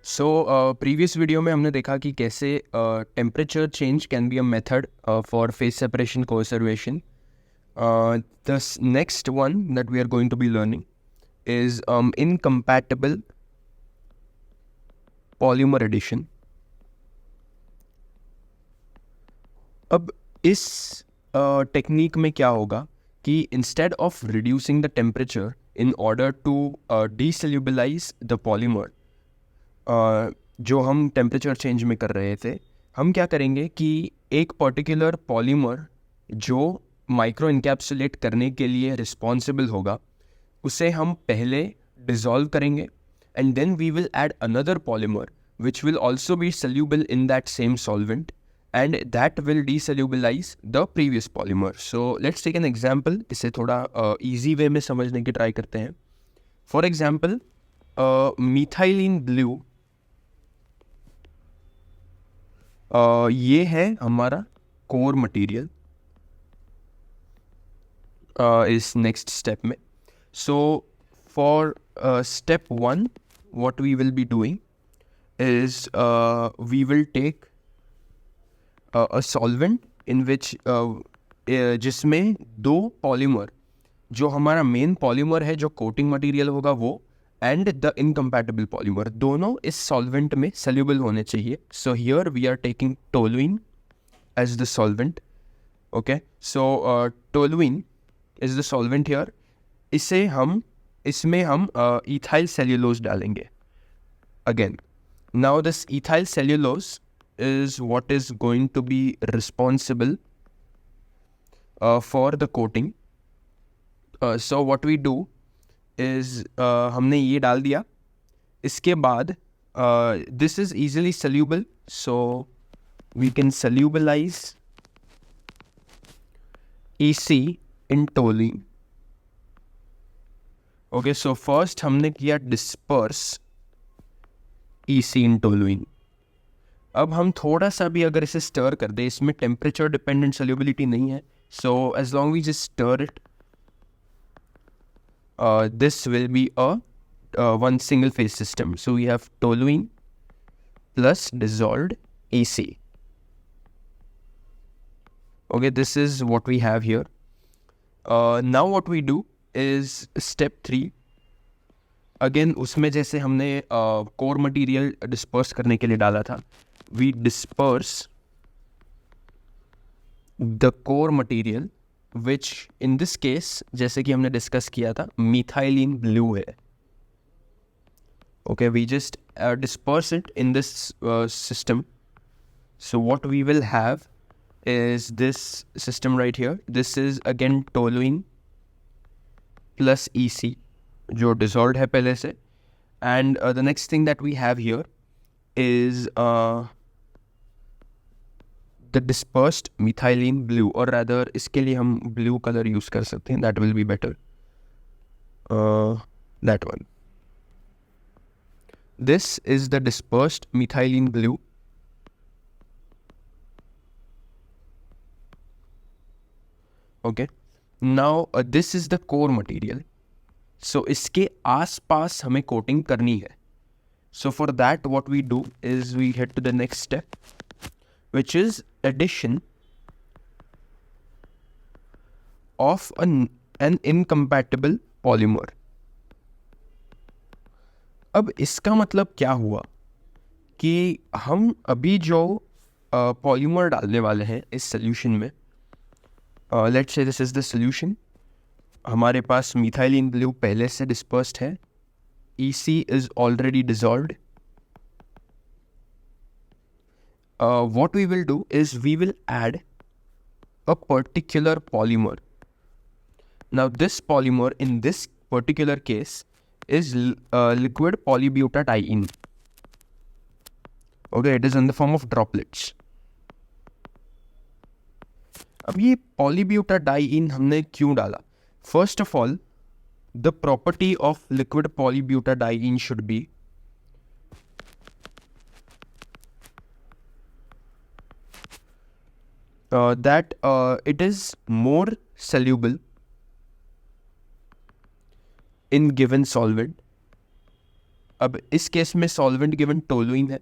So previous video में हमने देखा कि कैसे temperature change can be a method for face separation conservation. The next one that we are going to be learning is incompatible polymer addition. अब इस technique में क्या होगा कि instead of reducing the temperature in order to desolubilize the polymer, जो हम temperature change में कर रहे थे, हम क्या करेंगे कि एक पर्टिकुलर पॉलीमर जो माइक्रो इनकैप्सुलेट करने के लिए रिस्पॉन्सिबल होगा उसे हम पहले डिसॉल्व करेंगे and then we will add another polymer which will also be soluble in that same solvent and that will desolubilize the previous polymer. So let's take an example. इसे थोड़ा easy way में समझने की try करते हैं. For example, methylene blue, ये है हमारा core material इस next step में. So for step 1, what we will be doing is we will take a solvent in which जिसमें दो पॉलीमर, जो हमारा मेन पॉलीमर है जो कोटिंग मटेरियल होगा वो, एंड द इनकम्पैटिबल पॉलीमर, दोनों इस सॉल्वेंट में सल्यूबल होने चाहिए. So here we are taking toluene as the solvent. Okay, so toluene is the solvent here. इसमें हम इथाइल सेल्यूलोज डालेंगे. Again, now this ethyl cellulose is what is going to be responsible for the coating. So what we do is हमने ये डाल दिया. इसके बाद this is easily soluble, so we can solubilize EC in toluene. Okay, so first हमने किया disperse EC in toluene. अब हम थोड़ा सा भी अगर इसे स्टर कर दे, इसमें टेम्परेचर डिपेंडेंट सॉल्युबिलिटी नहीं है, so as long we just stir it, this will be a one single phase system. So we have toluene plus dissolved AC. Okay, this is what we have here. Now what we do is step 3. Again उसमें जैसे हमने core material disperse करने के लिए डाला था, we disperse the core material, which in this case, जैसे कि हमने डिस्कस किया था, methylene blue है. Okay, we just disperse it in this system. So what we will have is this system right here. This is again toluene plus EC, जो dissolved है पहले से. And the next thing that we have here is the dispersed methylene blue, or rather इसके लिए हम blue color use कर सकते हैं, that will be better. That one. This is the dispersed methylene blue. Okay, now this is the core material. So इसके आसपास हमें coating करनी है. So for that what we do is we head to the next step, which is addition of an incompatible polymer. अब इसका मतलब क्या हुआ कि हम अभी जो पॉलीमर डालने वाले हैं इस सॉल्यूशन में, let's say this is the solution. हमारे पास मिथाइलिन ब्लू पहले से डिस्पर्स्ड है, EC is already dissolved. What we will do is we will add a particular polymer. Now this polymer in this particular case is liquid polybutadiene. Okay, it is in the form of droplets. अब ये polybutadiene हमने क्यों डाला? First of all, the property of liquid polybutadiene should be that it is more soluble in given solvent अब इस case में solvent given toluene है,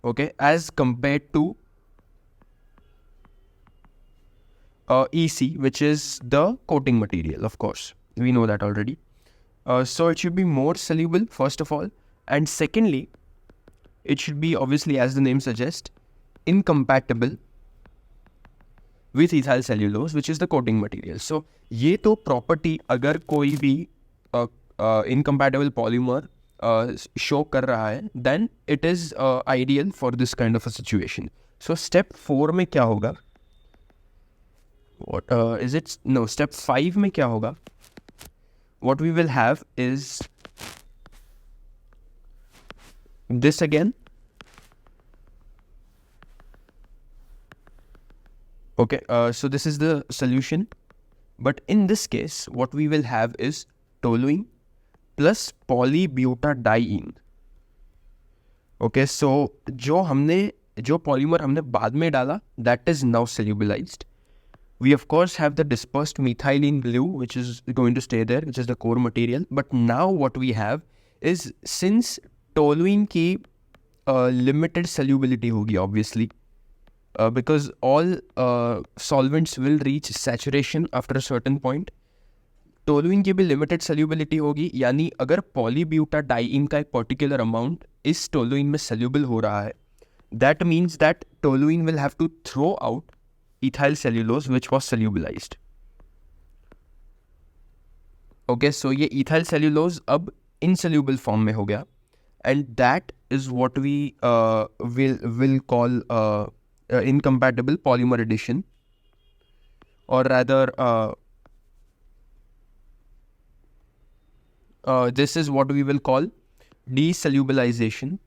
okay, as compare to EC, which is the coating material. Of course, we know that already. So it should be more soluble, first of all, and secondly, it should be obviously, as the name suggests, incompatible with ethyl cellulose, which is the coating material. So ये तो property अगर कोई भी incompatible polymer show कर रहा है, then it is ideal for this kind of a situation. So step 4 में क्या होगा? What is it? No, step 5 में क्या होगा? What we will have is this again. Okay, so this is the solution. But in this case, what we will have is toluene plus polybutadiene. Okay, so जो polymer हमने बाद में डाला, that is now solubilized. We of course have the dispersed methylene blue, which is going to stay there, which is the core material. But now what we have is, since toluene की limited solubility होगी obviously, because all solvents will reach saturation after a certain point. Toluene की भी limited सल्यूबिलिटी होगी, यानी अगर polybutadiene का एक particular amount इस टोलुइन में सल्यूबल हो रहा है, that means that toluene will have to throw out ethyl cellulose which was solubilized. Okay, so ये ethyl cellulose अब insoluble form में हो गया, and that is what we will call incompatible polymer addition, or rather this is what we will call desolubilization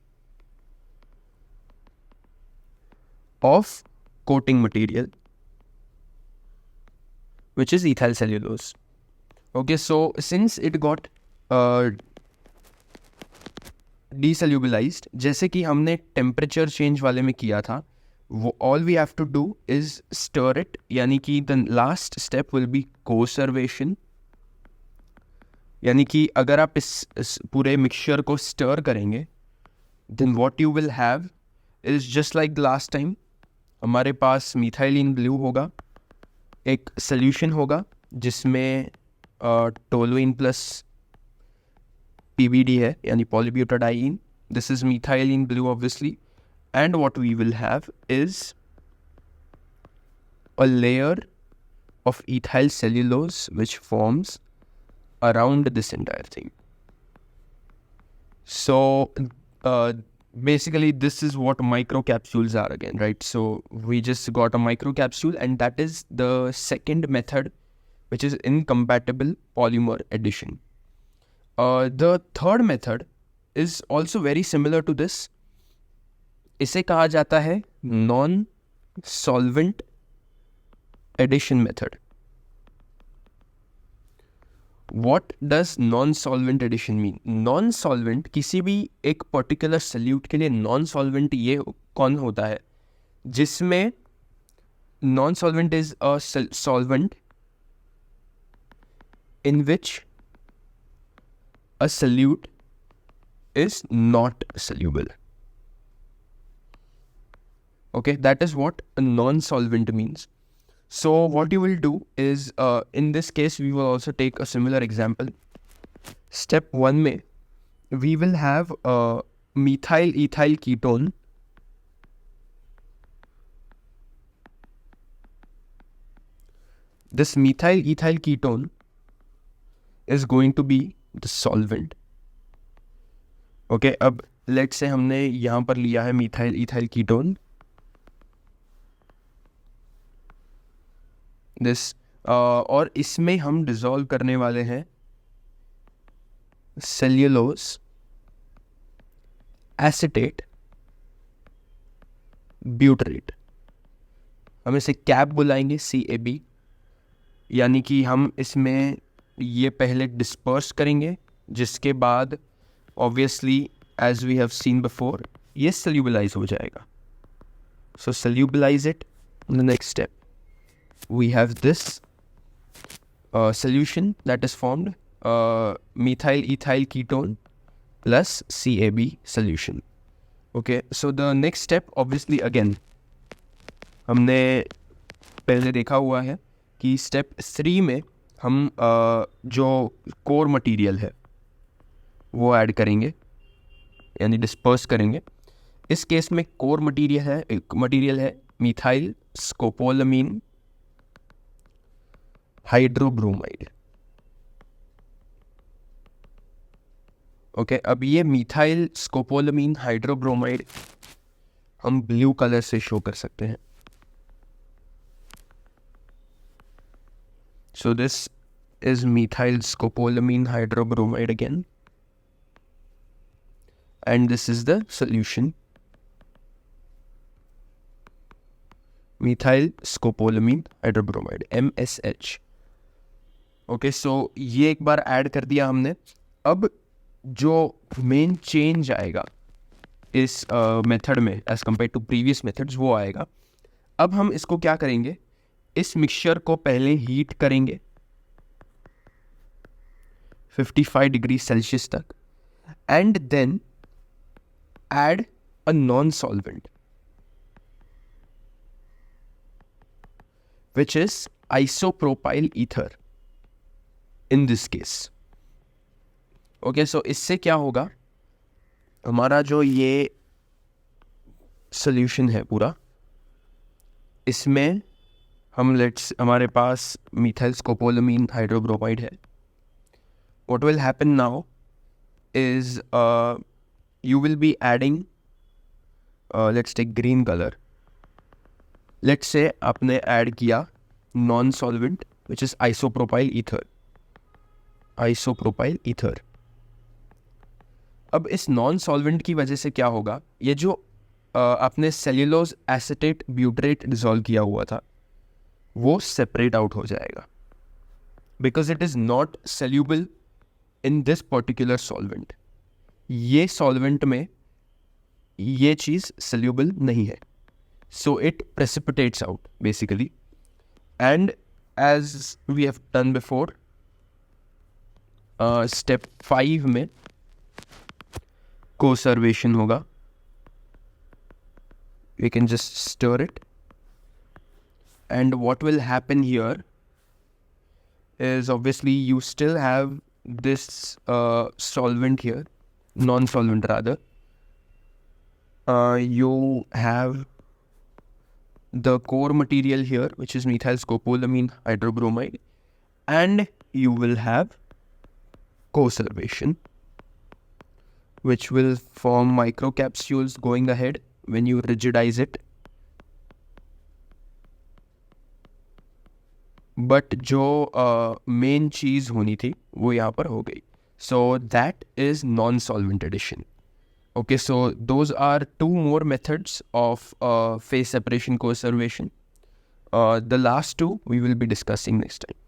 of coating material, which is ethyl cellulose. Okay, so since it got desolubilized, जैसे कि हमने temperature change वाले में किया था, all we have to do is stir it, यानी कि the last step will be co-servation. यानी कि अगर आप इस पूरे mixture को stir करेंगे, then what you will have is just like the last time, हमारे पास methylene blue होगा, एक solution होगा जिसमें टोलुइन प्लस PBD है, यानी polybutadiene. This is methylene blue obviously, and what we will have is a layer of ethyl cellulose which forms around this entire thing. So basically this is what microcapsules are again, right? So we just got a microcapsule, and that is the second method, which is incompatible polymer addition. The third method is also very similar to this. इसे कहा जाता है non-solvent addition method. What does non-solvent addition mean? Non-solvent, किसी भी एक particular solute के लिए non-solvent ये कौन होता है, जिसमें non-solvent is a solvent in which a solute is not soluble. Okay, that is what a non-solvent means. So what you will do is, in this case, we will also take a similar example. Step 1 में, we will have methyl ethyl ketone this methyl ethyl ketone is going to be the solvent. Okay, अब let's say हमने यहाँ पर लिया है methyl ethyl ketone, this और इसमें हम डिसॉल्व करने वाले हैं सेल्यूलोज एसिटेट ब्यूटरेट. हम इसे कैप बुलाएंगे, CAB, यानी कि हम इसमें ये पहले डिस्पर्स करेंगे, जिसके बाद obviously as we have seen before ये सल्यूबलाइज हो जाएगा. So solubilize it. In the next step we have this solution that is formed, methyl ethyl ketone plus CaB solution. Okay, so the next step obviously again हमने पहले देखा हुआ है कि step 3 में हम जो कोर मटेरियल है वो ऐड करेंगे यानी डिस्पर्स करेंगे. इस केस में कोर मटेरियल है मिथाइल स्कोपोलामीन हाइड्रोब्रोमाइड. ओके, अब ये मिथाइल स्कोपोलामीन हाइड्रोब्रोमाइड हम ब्लू कलर से शो कर सकते हैं. So this is methyl scopolamine hydrobromide again, and this is the solution, methyl scopolamine hydrobromide MSH. Okay, so ये एक बार ऐड कर दिया हमने. अब जो मेन चेंज आएगा इस मेथड में as compare to previous methods वो आएगा. अब हम इसको क्या करेंगे, इस मिक्सचर को पहले हीट करेंगे 55 डिग्री सेल्सियस तक, and then add a non solvent which is isopropyl ether in this case. Okay, so इससे क्या होगा, हमारा जो ये सोल्यूशन है पूरा, इसमें हमारे पास मिथाइल स्कोपोलामीन हाइड्रोब्रोमाइड है. What will happen now is you will be adding let's take green color. Let's say आपने ऐड किया non solvent which is isopropyl ether. अब इस नॉन सॉल्वेंट की वजह से क्या होगा, ये जो आपने सेल्यूलोज एसीटेट ब्यूटरेट डिसॉल्व किया हुआ था वो सेपरेट आउट हो जाएगा, because it is not soluble in this particular solvent. ये सॉल्वेंट में ये चीज़ सेल्यूबल नहीं है, so it precipitates out basically. And as we have done before, step 5 में कोसर्वेशन होगा. We can just stir it, and what will happen here is obviously you still have this solvent here, non-solvent rather. You have the core material here, which is methyl scopolamine hydrobromide, and you will have coservation, which will form microcapsules going ahead when you rigidize it. But जो main चीज़ होनी थी वो यहाँ पर हो गई. So that is non-solvent addition. Okay, so those are 2 more methods of phase separation coservation. The last 2 we will be discussing next time.